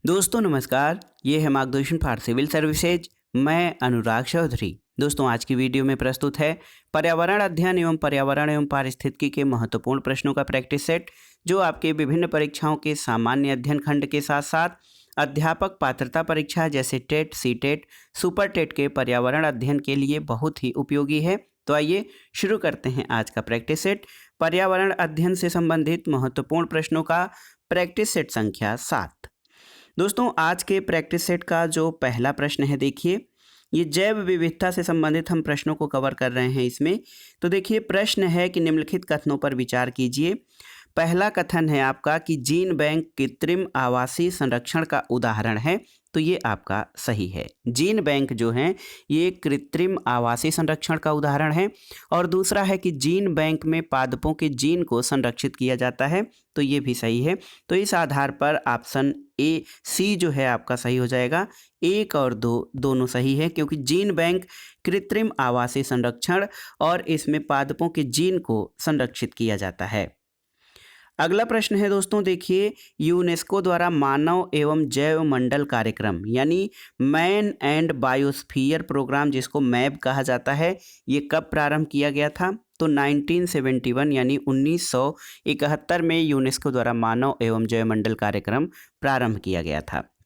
दोस्तों नमस्कार, ये है मार्गदर्शन फॉर सिविल सर्विसेज। मैं अनुराग चौधरी। दोस्तों आज की वीडियो में प्रस्तुत है पर्यावरण अध्ययन एवं पारिस्थितिकी के महत्वपूर्ण प्रश्नों का प्रैक्टिस सेट, जो आपके विभिन्न परीक्षाओं के सामान्य अध्ययन खंड के साथ साथ अध्यापक पात्रता परीक्षा जैसे टेट, सीटेट, सुपर टेट के पर्यावरण अध्ययन के लिए बहुत ही उपयोगी है। तो आइए शुरू करते हैं आज का प्रैक्टिस सेट। पर्यावरण अध्ययन से संबंधित महत्वपूर्ण प्रश्नों का प्रैक्टिस सेट संख्या 7। दोस्तों आज के प्रैक्टिस सेट का जो पहला प्रश्न है, देखिए ये जैव विविधता से संबंधित हम प्रश्नों को कवर कर रहे हैं इसमें। तो देखिए प्रश्न है कि निम्नलिखित कथनों पर विचार कीजिए। पहला कथन है आपका कि जीन बैंक कृत्रिम आवासीय संरक्षण का उदाहरण है, तो ये आपका सही है। जीन बैंक जो है ये कृत्रिम आवासीय संरक्षण का उदाहरण है। और दूसरा है कि जीन बैंक में पादपों के जीन को संरक्षित किया जाता है, तो ये भी सही है। तो इस आधार पर ऑप्शन ए सी जो है आपका सही हो जाएगा। 1 और 2 दोनों सही है, क्योंकि जीन बैंक कृत्रिम आवासीय संरक्षण और इसमें पादपों के जीन को संरक्षित किया जाता है। अगला प्रश्न है दोस्तों, देखिए यूनेस्को द्वारा मानव एवं जैव मंडल कार्यक्रम यानी मैन एंड बायोस्फीयर प्रोग्राम, जिसको मैब कहा जाता है, ये कब प्रारंभ किया गया था? तो 1971 यानी 1971 में यूनेस्को द्वारा मानव एवं जैव मंडल कार्यक्रम प्रारंभ किया गया था।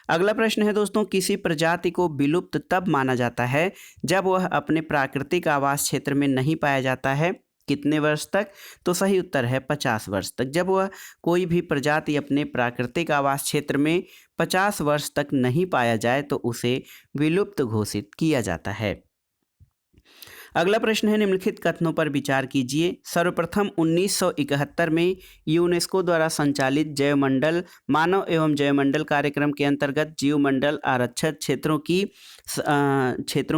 अगला प्रश्न है दोस्तों, किसी प्रजाति को विलुप्त तब माना जाता है जब वह अपने प्राकृतिक आवास क्षेत्र में नहीं पाया जाता है। कितने वर्ष तक? तो सही उत्तर है 50 वर्ष तक। जब वह कोई भी प्रजाति अपने प्राकृतिक आवास क्षेत्र में 50 वर्ष तक नहीं पाया जाए तो उसे विलुप्त घोषित किया जाता है। अगला प्रश्न है, निम्नलिखित कथनों पर विचार कीजिए। सर्वप्रथम 1971 में यूनेस्को द्वारा संचालित जैवमंडल मानव एवं जैवमंडल कार्यक्रम के अंतर्गत जीवमंडल आरक्षित क्षेत्रों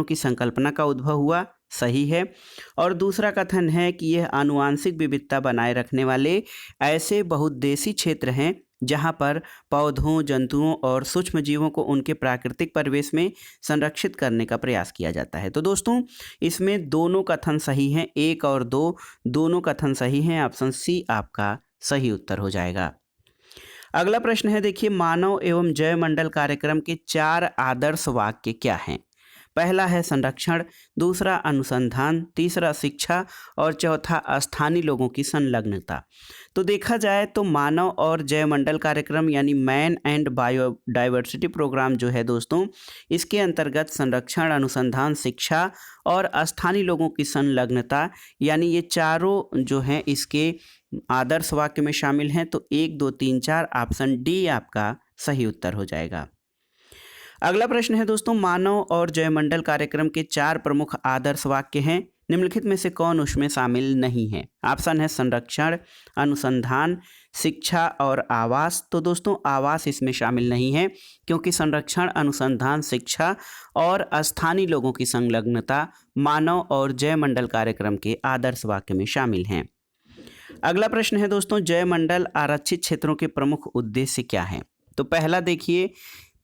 की संकल्पना का उद्भव हुआ। सही है। और दूसरा कथन है कि यह आनुवांशिक विविधता बनाए रखने वाले ऐसे बहुउद्देशीय क्षेत्र हैं जहां पर पौधों, जंतुओं और सूक्ष्म जीवों को उनके प्राकृतिक परिवेश में संरक्षित करने का प्रयास किया जाता है। तो दोस्तों इसमें दोनों कथन सही हैं, 1 और 2 दोनों कथन सही हैं। ऑप्शन सी आपका सही उत्तर हो जाएगा। अगला प्रश्न है, देखिए मानव एवं जैवमंडल कार्यक्रम के 4 आदर्श वाक्य क्या हैं? पहला है संरक्षण, दूसरा अनुसंधान, तीसरा शिक्षा और चौथा स्थानीय लोगों की संलग्नता। तो देखा जाए तो मानव और जैवमंडल कार्यक्रम यानी मैन एंड बायोडाइवर्सिटी प्रोग्राम जो है दोस्तों, इसके अंतर्गत संरक्षण, अनुसंधान, शिक्षा और स्थानीय लोगों की संलग्नता यानी ये चारों जो हैं इसके आदर्श वाक्य में शामिल हैं। तो 1, 2, 3, 4 ऑप्शन डी आपका सही उत्तर हो जाएगा। अगला प्रश्न है दोस्तों, मानव और जैवमंडल कार्यक्रम के 4 प्रमुख आदर्श वाक्य हैं, निम्नलिखित में से कौन उसमें शामिल नहीं है? ऑप्शन है संरक्षण, अनुसंधान, शिक्षा और आवास। तो दोस्तों आवास इसमें शामिल नहीं है, क्योंकि संरक्षण, अनुसंधान, शिक्षा और स्थानीय लोगों की संलग्नता मानव और जैवमंडल कार्यक्रम के आदर्श वाक्य में शामिल हैं। अगला प्रश्न है दोस्तों, जैवमंडल आरक्षित क्षेत्रों के प्रमुख उद्देश्य क्या हैं? तो पहला देखिए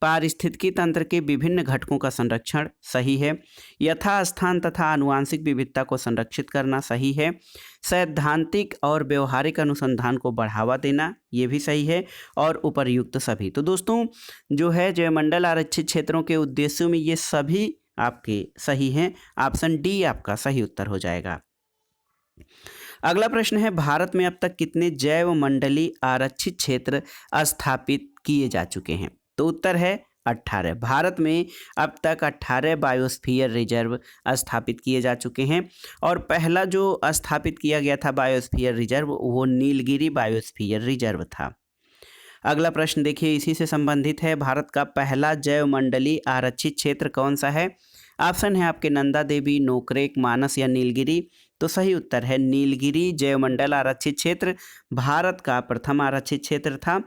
पारिस्थितिकी तंत्र के विभिन्न घटकों का संरक्षण, सही है। यथास्थान तथा आनुवांशिक विविधता को संरक्षित करना, सही है। सैद्धांतिक और व्यवहारिक अनुसंधान को बढ़ावा देना, ये भी सही है। और उपर्युक्त सभी। तो दोस्तों जो है जैवमंडल आरक्षित क्षेत्रों के उद्देश्यों में ये सभी आपके सही हैं। ऑप्शन डी आपका सही उत्तर हो जाएगा। अगला प्रश्न है, भारत में अब तक कितने जैवमंडलीय आरक्षित क्षेत्र स्थापित किए जा चुके हैं? तो उत्तर है 18। भारत में अब तक 18 बायोस्फीयर रिजर्व स्थापित किए जा चुके हैं। और पहला जो स्थापित किया गया था बायोस्फीयर रिजर्व, वो नीलगिरी बायोस्फीयर रिजर्व था। अगला प्रश्न देखिए इसी से संबंधित है, भारत का पहला जैवमंडलीय आरक्षित क्षेत्र कौन सा है? ऑप्शन है आपके नंदा देवी, नोकरेक, मानस या नीलगिरी। तो सही उत्तर है नीलगिरी जैवमंडल आरक्षित क्षेत्र भारत का प्रथम आरक्षित क्षेत्र था।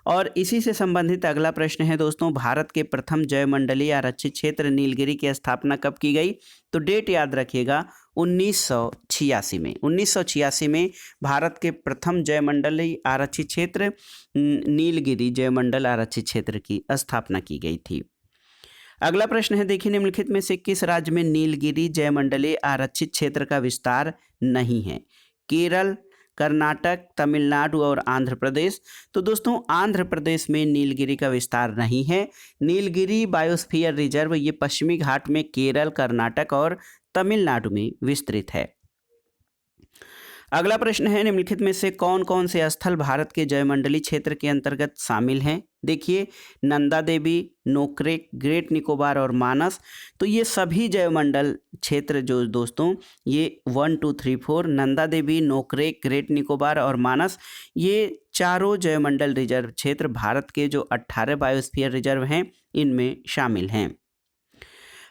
और इसी से संबंधित अगला प्रश्न है दोस्तों, भारत के प्रथम जैवमंडलीय आरक्षित क्षेत्र नीलगिरी की स्थापना कब की गई? तो डेट याद रखिएगा 1986 में। 1986 में भारत के प्रथम जैवमंडलीय आरक्षित क्षेत्र नीलगिरी जैवमंडल आरक्षित क्षेत्र की स्थापना की गई थी। अगला प्रश्न है, देखिए निम्नलिखित में से किस राज्य में नीलगिरी जैवमंडलीय आरक्षित क्षेत्र का विस्तार नहीं है? केरल, कर्नाटक, तमिलनाडु और आंध्र प्रदेश। तो दोस्तों आंध्र प्रदेश में नीलगिरी का विस्तार नहीं है। नीलगिरी बायोस्फीयर रिजर्व ये पश्चिमी घाट में केरल, कर्नाटक और तमिलनाडु में विस्तृत है। अगला प्रश्न है, निम्नलिखित में से कौन कौन से स्थल भारत के जयमंडली क्षेत्र के अंतर्गत शामिल हैं? देखिए, नंदा देवी, नोकरेक, ग्रेट निकोबार और मानस। तो ये सभी जयमंडल क्षेत्र जो दोस्तों ये 1, 2, 3, 4 नंदा देवी, नोकरेक, ग्रेट निकोबार और मानस, ये चारों जयमंडल रिजर्व क्षेत्र भारत के जो 18 बायोस्फीयर रिजर्व हैं इनमें शामिल हैं।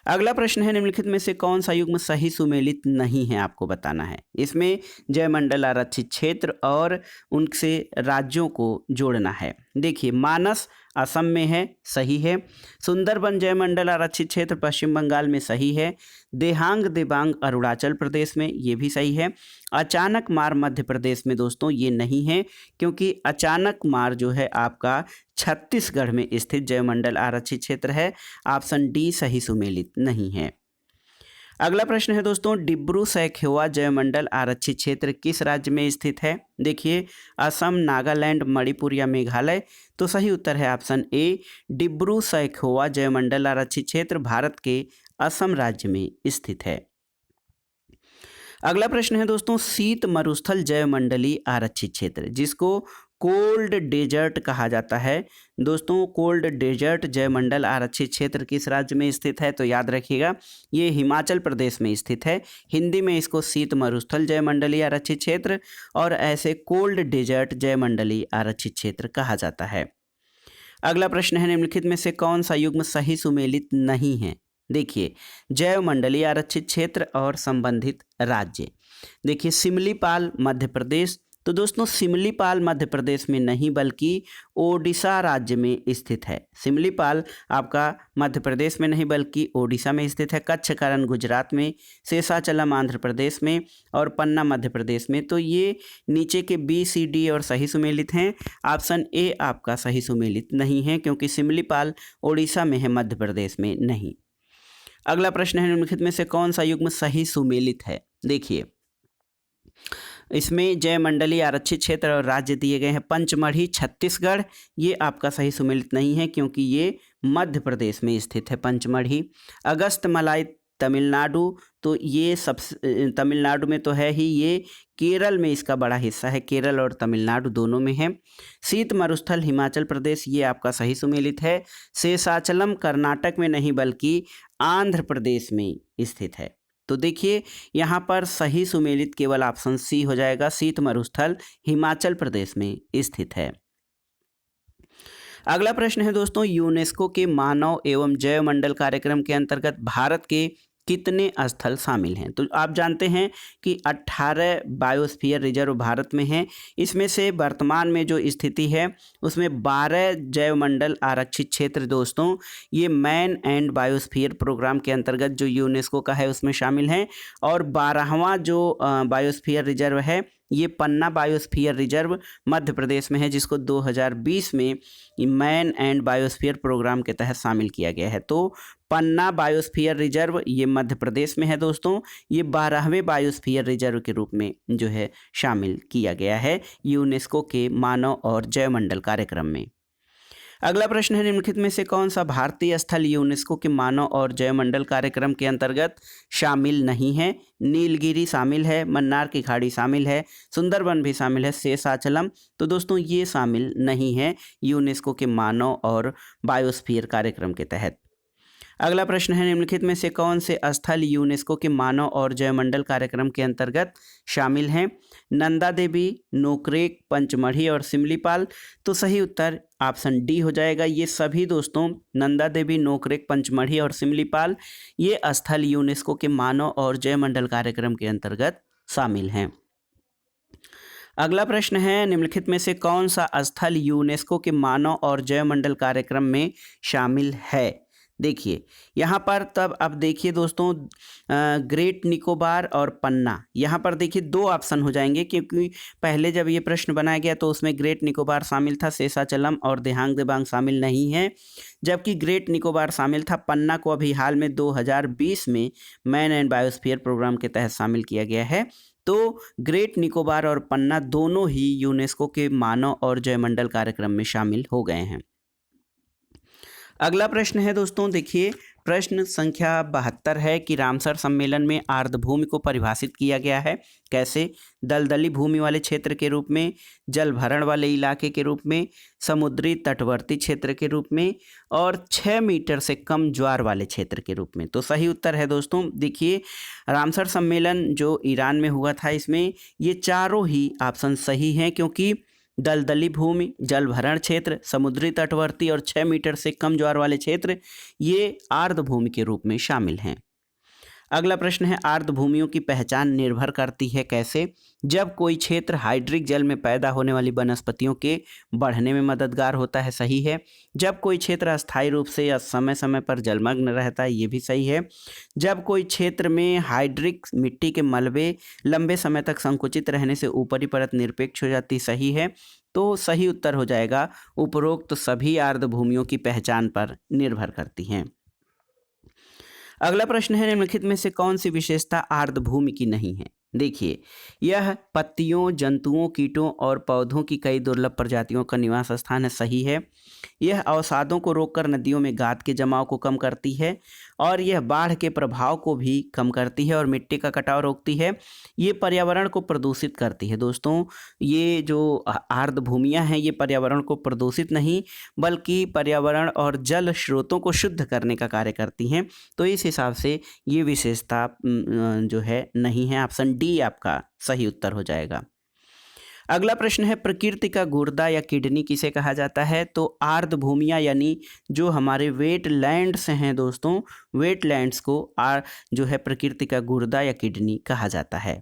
अगला प्रश्न है, निम्नलिखित में से कौन सा युग्म सही सुमेलित नहीं है, आपको बताना है। इसमें जयमंडल आरक्षित क्षेत्र और उनसे राज्यों को जोड़ना है। देखिए, मानस असम में है, सही है। सुंदरबन जयमंडल आरक्षित क्षेत्र पश्चिम बंगाल में, सही है। देहांग दिबांग अरुणाचल प्रदेश में, ये भी सही है। अचानक मार मध्य प्रदेश में दोस्तों ये नहीं है, क्योंकि अचानक मार जो है आपका छत्तीसगढ़ में स्थित जयमंडल आरक्षित क्षेत्र है। ऑप्शन डी सही सुमेलित नहीं है। अगला प्रश्न है दोस्तों, डिब्रू सैखोवा जयमंडल आरक्षित क्षेत्र किस राज्य में स्थित है? देखिए, असम, नागालैंड, मणिपुर या मेघालय। तो सही उत्तर है ऑप्शन ए, डिब्रू सैखोवा जयमंडल आरक्षित क्षेत्र भारत के असम राज्य में स्थित है। अगला प्रश्न है दोस्तों, शीत मरुस्थल जयमंडली आरक्षित क्षेत्र जिसको कोल्ड डेजर्ट कहा जाता है। दोस्तों, कोल्ड डेजर्ट जयमंडल आरक्षित क्षेत्र किस राज्य में स्थित है? तो याद रखिएगा, ये हिमाचल प्रदेश में स्थित है। हिंदी में इसको शीत मरुस्थल जयमंडली आरक्षित क्षेत्र और ऐसे कोल्ड डेजर्ट जयमंडली आरक्षित क्षेत्र कहा जाता है। अगला प्रश्न है, निम्नलिखित में से कौन सा युग्म सही सुमेलित नहीं है? देखिए, जयमंडली आरक्षित क्षेत्र और संबंधित राज्य। देखिए, सिमलीपाल मध्य प्रदेश। तो दोस्तों सिमलीपाल मध्य प्रदेश में नहीं बल्कि ओडिशा राज्य में स्थित है। सिमलीपाल आपका मध्य प्रदेश में नहीं बल्कि ओडिशा में स्थित है। कच्छकरन गुजरात में, शेषाचलम आंध्र प्रदेश में और पन्ना मध्य प्रदेश में। तो ये नीचे के बी, सी, डी और सही सुमेलित हैं। ऑप्शन ए आपका सही सुमेलित नहीं है, क्योंकि सिमलीपाल ओडिशा में है, मध्य प्रदेश में नहीं। अगला प्रश्न है, निम्नलिखित में से कौन सा युग्म सही सुमेलित है? देखिए, इसमें जयमंडली आरक्षित क्षेत्र और राज्य दिए गए हैं। पंचमढ़ी छत्तीसगढ़, ये आपका सही सुमेलित नहीं है, क्योंकि ये मध्य प्रदेश में स्थित है पंचमढ़ी। अगस्तमलाई तमिलनाडु, तो ये सब तमिलनाडु में तो है ही, ये केरल में इसका बड़ा हिस्सा है। केरल और तमिलनाडु दोनों में है। शीत मरुस्थल हिमाचल प्रदेश, ये आपका सही सुमेलित है। शेषाचलम कर्नाटक में नहीं बल्कि आंध्र प्रदेश में स्थित है। तो देखिए, यहाँ पर सही सुमेलित केवल ऑप्शन सी हो जाएगा, शीत मरुस्थल हिमाचल प्रदेश में स्थित है। अगला प्रश्न है दोस्तों, यूनेस्को के मानव एवं जैवमंडल कार्यक्रम के अंतर्गत भारत के कितने स्थल शामिल हैं? तो आप जानते हैं कि 18 बायोस्फीयर रिजर्व भारत में हैं। इसमें से वर्तमान में जो स्थिति है उसमें 12 जैवमंडल आरक्षित क्षेत्र दोस्तों ये मैन एंड बायोस्फीयर प्रोग्राम के अंतर्गत जो यूनेस्को का है उसमें शामिल हैं। और 12वां जो बायोस्फीयर रिजर्व है ये पन्ना बायोस्फीयर रिजर्व मध्य प्रदेश में है, जिसको 2020 में मैन एंड बायोस्फीयर प्रोग्राम के तहत शामिल किया गया है। तो पन्ना बायोस्फीयर रिजर्व ये मध्य प्रदेश में है दोस्तों। ये 12वें बायोस्फीयर रिजर्व के रूप में जो है शामिल किया गया है यूनेस्को के मानव और जैवमंडल कार्यक्रम में। अगला प्रश्न है, निम्नलिखित में से कौन सा भारतीय स्थल यूनेस्को के मानव और जैवमंडल कार्यक्रम के अंतर्गत शामिल नहीं है? नीलगिरी शामिल है, मन्नार की खाड़ी शामिल है, सुंदरबन भी शामिल है, शेषाचलम। तो दोस्तों ये शामिल नहीं है यूनेस्को के मानव और बायोस्फीयर कार्यक्रम के तहत। अगला प्रश्न है, निम्नलिखित में से कौन से स्थल यूनेस्को के मानव और जैवमंडल कार्यक्रम के अंतर्गत शामिल हैं? नंदा देवी, नोकरेक, पंचमढ़ी और सिमलीपाल। तो सही उत्तर ऑप्शन डी हो जाएगा। ये सभी दोस्तों नंदा देवी, नोकरेक, पंचमढ़ी और सिमलीपाल ये स्थल यूनेस्को के मानव और जैवमंडल कार्यक्रम के अंतर्गत शामिल हैं। अगला प्रश्न है, निम्नलिखित में से कौन सा स्थल यूनेस्को के मानव और जैवमंडल कार्यक्रम में शामिल है? देखिए यहाँ पर तब अब देखिए दोस्तों ग्रेट निकोबार और पन्ना, यहाँ पर देखिए दो ऑप्शन हो जाएंगे, क्योंकि पहले जब ये प्रश्न बनाया गया तो उसमें ग्रेट निकोबार शामिल था, शेषाचलम और देहांग दिबांग शामिल नहीं है। जबकि ग्रेट निकोबार शामिल था। पन्ना को अभी हाल में 2020 में मैन एंड बायोस्फीयर प्रोग्राम के तहत शामिल किया गया है। तो ग्रेट निकोबार और पन्ना दोनों ही यूनेस्को के मानव और जैवमंडल कार्यक्रम में शामिल हो गए हैं। अगला प्रश्न है दोस्तों, देखिए प्रश्न संख्या 72 है कि रामसर सम्मेलन में आर्द्रभूमि को परिभाषित किया गया है कैसे? दलदली भूमि वाले क्षेत्र के रूप में, जल भरण वाले इलाके के रूप में, समुद्री तटवर्ती क्षेत्र के रूप में और 6 मीटर से कम ज्वार वाले क्षेत्र के रूप में। तो सही उत्तर है दोस्तों, देखिए रामसर सम्मेलन जो ईरान में हुआ था, इसमें ये चारों ही ऑप्शन सही हैं, क्योंकि दलदली भूमि, जल भरण क्षेत्र, समुद्री तटवर्ती और 6 मीटर से कम ज्वार वाले क्षेत्र ये आर्द्र भूमि के रूप में शामिल हैं। अगला प्रश्न है, आर्द्र भूमियों की पहचान निर्भर करती है कैसे? जब कोई क्षेत्र हाइड्रिक जल में पैदा होने वाली वनस्पतियों के बढ़ने में मददगार होता है, सही है। जब कोई क्षेत्र अस्थायी रूप से या समय समय पर जलमग्न रहता है, ये भी सही है। जब कोई क्षेत्र में हाइड्रिक मिट्टी के मलबे लंबे समय तक संकुचित रहने से ऊपरी परत निरपेक्ष हो जाती, सही है। तो सही उत्तर हो जाएगा उपरोक्त सभी आर्द्र भूमियों की पहचान पर निर्भर करती हैं। अगला प्रश्न है, निम्नलिखित में से कौन सी विशेषता आर्द्र भूमि की नहीं है? देखिए यह पत्तियों, जंतुओं, कीटों और पौधों की कई दुर्लभ प्रजातियों का निवास स्थान है, सही है। यह अवसादों को रोककर नदियों में गाद के जमाव को कम करती है और यह बाढ़ के प्रभाव को भी कम करती है और मिट्टी का कटाव रोकती है। ये पर्यावरण को प्रदूषित करती है दोस्तों। ये जो आर्द्र भूमियाँ हैं, ये पर्यावरण को प्रदूषित नहीं बल्कि पर्यावरण और जल स्रोतों को शुद्ध करने का कार्य करती हैं। तो इस हिसाब से ये विशेषता जो है नहीं है। ऑप्शन डी आपका सही उत्तर हो जाएगा। अगला प्रश्न है, प्रकृति का गुर्दा या किडनी किसे कहा जाता है? तो आर्द्र भूमियाँ यानी जो हमारे वेटलैंड्स हैं दोस्तों, वेटलैंड्स को जो है प्रकृति का गुर्दा या किडनी कहा जाता है।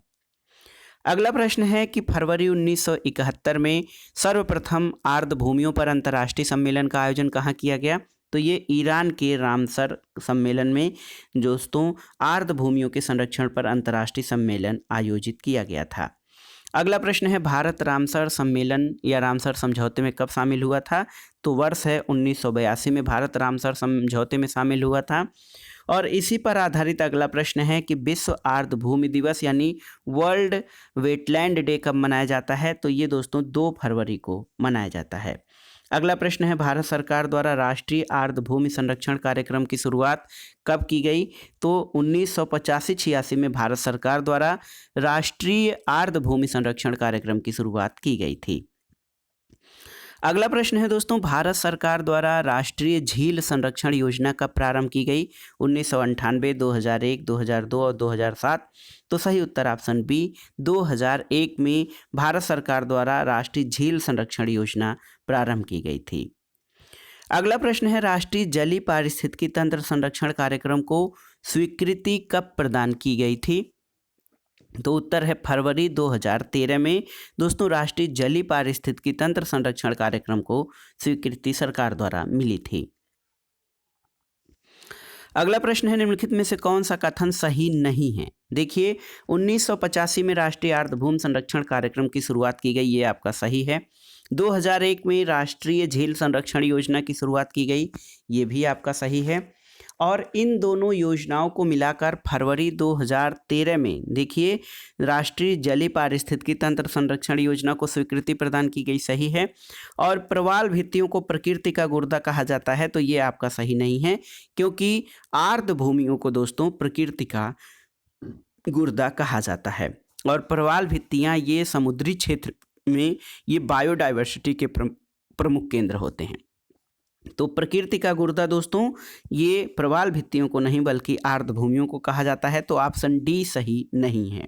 अगला प्रश्न है कि फरवरी 1971 में सर्वप्रथम आर्द्र भूमियों पर अंतर्राष्ट्रीय सम्मेलन का आयोजन कहाँ किया गया? तो ये ईरान के रामसर सम्मेलन में दोस्तों आर्द्र भूमियों के संरक्षण पर अंतर्राष्ट्रीय सम्मेलन आयोजित किया गया था। अगला प्रश्न है, भारत रामसर सम्मेलन या रामसर समझौते में कब शामिल हुआ था? तो वर्ष है 1982 में भारत रामसर समझौते में शामिल हुआ था। और इसी पर आधारित अगला प्रश्न है कि विश्व आर्द्र भूमि दिवस यानी वर्ल्ड वेटलैंड डे कब मनाया जाता है? तो ये दोस्तों 2 फरवरी को मनाया जाता है। अगला प्रश्न है, भारत सरकार द्वारा राष्ट्रीय आर्द्र भूमि संरक्षण कार्यक्रम की शुरुआत कब की गई? तो 1985-86 में भारत सरकार द्वारा राष्ट्रीय आर्द्र भूमि संरक्षण कार्यक्रम की शुरुआत की गई थी। अगला प्रश्न है दोस्तों, भारत सरकार द्वारा राष्ट्रीय झील संरक्षण योजना कब प्रारंभ की गई? 1998, 2001, 2002 और 2007। तो सही उत्तर ऑप्शन बी 2001 में भारत सरकार द्वारा राष्ट्रीय झील संरक्षण योजना प्रारंभ की गई थी। अगला प्रश्न है, राष्ट्रीय जलीय पारिस्थितिकी तंत्र संरक्षण कार्यक्रम को स्वीकृति कब प्रदान की गई थी? तो उत्तर है फरवरी 2013 में दोस्तों राष्ट्रीय जलीय पारिस्थितिकी तंत्र संरक्षण कार्यक्रम को स्वीकृति सरकार द्वारा मिली थी। अगला प्रश्न है, निम्नलिखित में से कौन सा कथन सही नहीं है? देखिए 1985 में राष्ट्रीय आर्द्र भूमि संरक्षण कार्यक्रम की शुरुआत की गई, ये आपका सही है। 2001 में राष्ट्रीय झील संरक्षण योजना की शुरुआत की गई, ये भी आपका सही है। और इन दोनों योजनाओं को मिलाकर फरवरी 2013 में देखिए राष्ट्रीय जलीय पारिस्थितिकी तंत्र संरक्षण योजना को स्वीकृति प्रदान की गई, सही है। और प्रवाल भित्तियों को प्रकृति का गुर्दा कहा जाता है, तो ये आपका सही नहीं है, क्योंकि आर्द्र भूमियों को दोस्तों प्रकृति का गुर्दा कहा जाता है। और प्रवाल भित्तियाँ ये समुद्री क्षेत्र में ये बायोडाइवर्सिटी के प्रमुख केंद्र होते हैं। तो प्रकृति का गुर्दा दोस्तों ये प्रवाल भित्तियों को नहीं बल्कि आर्द्र भूमियों को कहा जाता है। तो ऑप्शन डी सही नहीं है।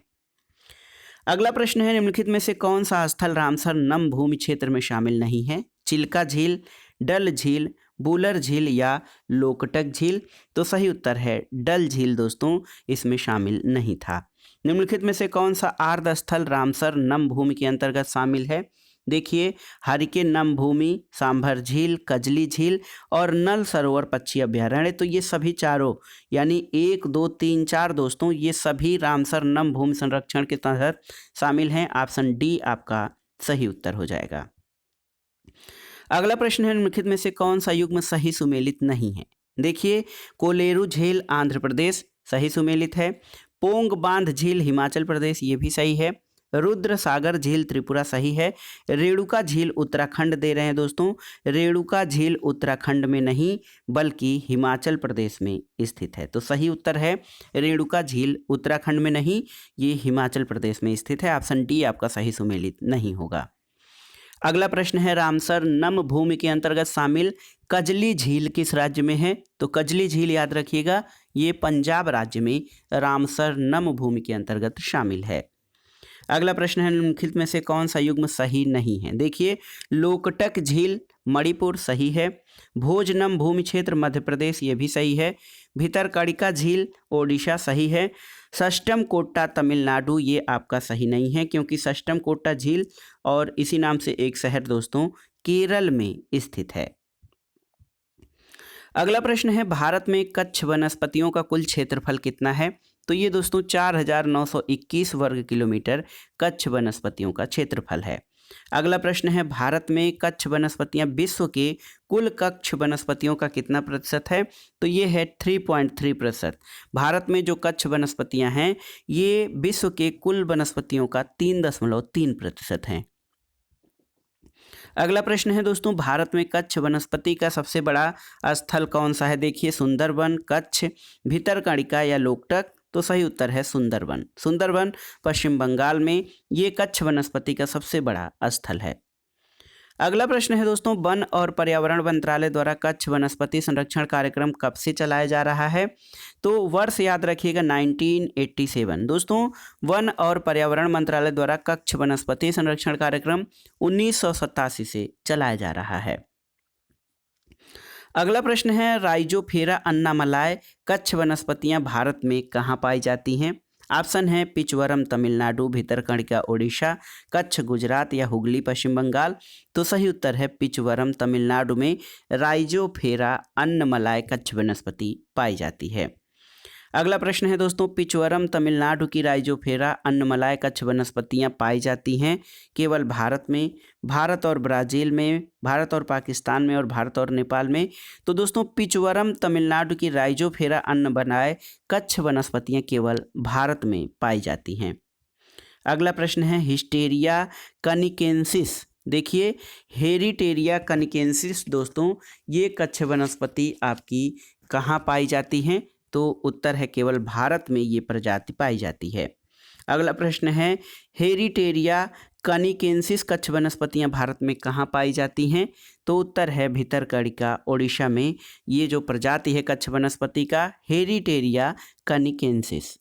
अगला प्रश्न है, निम्नलिखित में से कौन सा स्थल रामसर नम भूमि क्षेत्र में शामिल नहीं है? चिल्का झील, डल झील, बुलर झील या लोकटक झील? तो सही उत्तर है डल झील दोस्तों इसमें शामिल नहीं था। निम्नलिखित में से कौन सा आर्द्र स्थल रामसर नम भूमि के अंतर्गत शामिल है? देखिए हरिके नम भूमि, सांभर झील, कजली झील और नल सरोवर पक्षी अभ्यारण्य। तो ये सभी चारों यानी 1, 2, 3, 4 दोस्तों ये सभी रामसर नम भूमि संरक्षण के तहत शामिल हैं। ऑप्शन डी आपका सही उत्तर हो जाएगा। अगला प्रश्न है, निम्नलिखित में से कौन सा युग्म सही सुमेलित नहीं है? देखिए कोलेरू झील आंध्र प्रदेश सही सुमेलित है। पोंग बांध झील हिमाचल प्रदेश, ये भी सही है। रुद्र सागर झील त्रिपुरा, सही है। रेणुका झील उत्तराखंड दे रहे हैं दोस्तों, रेणुका झील उत्तराखंड में नहीं बल्कि हिमाचल प्रदेश में स्थित है। तो सही उत्तर है रेणुका झील उत्तराखंड में नहीं, ये हिमाचल प्रदेश में स्थित है। ऑप्शन डी आपका सही सुमेलित नहीं होगा। अगला प्रश्न है रामसर नम भूमि के अंतर्गत शामिल कजली झील किस राज्य में है? तो कजली झील याद रखिएगा, ये पंजाब राज्य में रामसर नम भूमि के अंतर्गत शामिल है। अगला प्रश्न है निम्नलिखित में से कौन सा युग्म सही नहीं है? देखिए, लोकटक झील मणिपुर सही है। भोजनम भूमि क्षेत्र मध्य प्रदेश, ये भी सही है। भितरकणिका झील ओडिशा, सही है। सष्टम कोट्टा तमिलनाडु, ये आपका सही नहीं है क्योंकि सष्टम कोट्टा झील और इसी नाम से एक शहर दोस्तों केरल में स्थित है। अगला प्रश्न है भारत में कच्छ वनस्पतियों का कुल क्षेत्रफल कितना है? तो ये दोस्तों 4921 वर्ग किलोमीटर कच्छ वनस्पतियों का क्षेत्रफल है। अगला प्रश्न है भारत में कच्छ वनस्पतियां विश्व के कुल कच्छ वनस्पतियों का कितना प्रतिशत है? तो ये है 3.3%। भारत में जो कच्छ वनस्पतियां हैं ये विश्व के कुल वनस्पतियों का 3.3% हैं। अगला प्रश्न है दोस्तों भारत में कच्छ वनस्पति का सबसे बड़ा स्थल कौन सा है? देखिए, सुंदरवन, कच्छ, भितरकणिका या लोकटक? तो सही उत्तर है सुंदरवन। सुंदरवन पश्चिम बंगाल में ये कच्छ वनस्पति का सबसे बड़ा स्थल है। अगला प्रश्न है दोस्तों वन और पर्यावरण मंत्रालय द्वारा कच्छ वनस्पति संरक्षण कार्यक्रम कब से चलाया जा रहा है? तो वर्ष याद रखिएगा 1987। दोस्तों वन और पर्यावरण मंत्रालय द्वारा कच्छ वनस्पति संरक्षण कार्यक्रम 1987 से चलाया जा रहा है। अगला प्रश्न है राइजोफेरा अन्नामलाय कच्छ वनस्पतियां भारत में कहाँ पाई जाती हैं? ऑप्शन है पिचवरम तमिलनाडु, भितरकणिका ओडिशा, कच्छ गुजरात या हुगली पश्चिम बंगाल। तो सही उत्तर है पिचवरम तमिलनाडु में राइजोफेरा अन्नमलाय कच्छ वनस्पति पाई जाती है। अगला प्रश्न है दोस्तों पिचवरम तमिलनाडु की राइजोफेरा अन्नमलाय कच्छ वनस्पतियां पाई जाती हैं केवल भारत में, भारत और ब्राज़ील में, भारत और पाकिस्तान में और भारत और नेपाल में। तो दोस्तों पिचवरम तमिलनाडु की राइजोफेरा अन्नमलाय कच्छ वनस्पतियां केवल भारत में पाई जाती हैं। अगला प्रश्न है हिस्टेरिया कनिकेंसिस। देखिए, हेरिटेरिया कनिकेंसिस दोस्तों ये कच्छ वनस्पति आपकी कहाँ पाई जाती हैं? तो उत्तर है केवल भारत में ये प्रजाति पाई जाती है। अगला प्रश्न है हेरिटेरिया कनिकेंसिस कच्छ वनस्पतियां भारत में कहाँ पाई जाती हैं? तो उत्तर है भितरकणिका ओडिशा में ये जो प्रजाति है कच्छ वनस्पति का हेरिटेरिया कनिकेंसिस।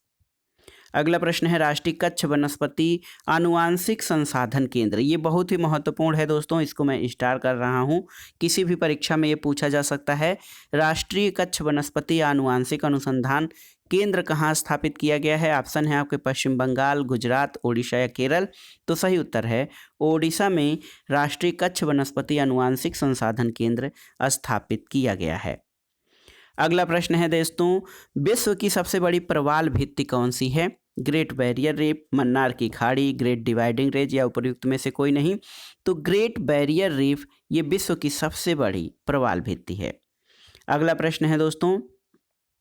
अगला प्रश्न है राष्ट्रीय कच्छ वनस्पति आनुवांशिक संसाधन केंद्र, ये बहुत ही महत्वपूर्ण है दोस्तों, इसको मैं स्टार कर रहा हूँ, किसी भी परीक्षा में ये पूछा जा सकता है। राष्ट्रीय कच्छ वनस्पति आनुवांशिक अनुसंधान केंद्र कहाँ स्थापित किया गया है? ऑप्शन है आपके पश्चिम बंगाल, गुजरात, ओडिशा या केरल। तो सही उत्तर है ओडिशा में राष्ट्रीय कच्छ वनस्पति आनुवांशिक संसाधन केंद्र स्थापित किया गया है। अगला प्रश्न है दोस्तों विश्व की सबसे बड़ी प्रवाल भित्ति कौन सी है? ग्रेट बैरियर रीफ, मन्नार की खाड़ी, ग्रेट डिवाइडिंग रेंज या उपयुक्त में से कोई नहीं? तो ग्रेट बैरियर रीफ ये विश्व की सबसे बड़ी प्रवाल भित्ति है। अगला प्रश्न है दोस्तों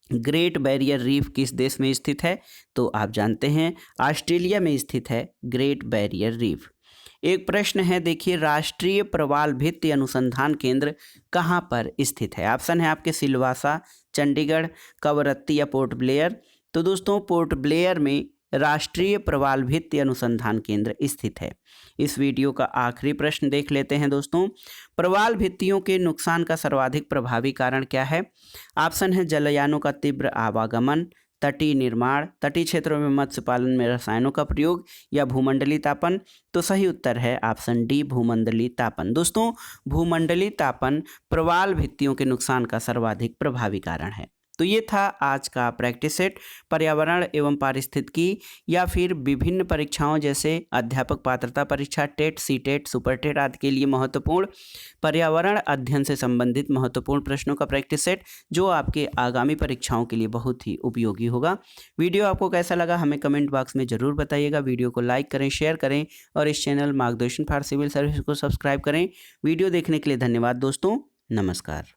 ग्रेट बैरियर रीफ किस देश में स्थित है? तो आप जानते हैं ऑस्ट्रेलिया में स्थित है ग्रेट बैरियर रीफ। एक प्रश्न है देखिए राष्ट्रीय प्रवाल भित्ति अनुसंधान केंद्र कहाँ पर स्थित है? ऑप्शन है आपके सिलवासा, चंडीगढ़, कवरत्ती या पोर्ट ब्लेयर। तो दोस्तों पोर्ट ब्लेयर में राष्ट्रीय प्रवाल भित्ति अनुसंधान केंद्र स्थित है। इस वीडियो का आखिरी प्रश्न देख लेते हैं दोस्तों प्रवाल भित्तियों के नुकसान का सर्वाधिक प्रभावी कारण क्या है? ऑप्शन है जलयानों का तीव्र आवागमन, तटीय निर्माण, तटीय क्षेत्रों में मत्स्य पालन में रसायनों का प्रयोग या भूमंडलीय तापन। तो सही उत्तर है ऑप्शन डी भूमंडलीय तापन। दोस्तों भूमंडलीय तापन प्रवाल भित्तियों के नुकसान का सर्वाधिक प्रभावी कारण है। तो ये था आज का प्रैक्टिस सेट पर्यावरण एवं पारिस्थितिकी या फिर विभिन्न परीक्षाओं जैसे अध्यापक पात्रता परीक्षा, टेट, सीटेट, सुपर टेट आदि के लिए महत्वपूर्ण पर्यावरण अध्ययन से संबंधित महत्वपूर्ण प्रश्नों का प्रैक्टिस सेट जो आपके आगामी परीक्षाओं के लिए बहुत ही उपयोगी होगा। वीडियो आपको कैसा लगा हमें कमेंट बॉक्स में ज़रूर बताइएगा। वीडियो को लाइक करें, शेयर करें और इस चैनल मार्गदर्शन फॉर सिविल सर्विस को सब्सक्राइब करें। वीडियो देखने के लिए धन्यवाद दोस्तों, नमस्कार।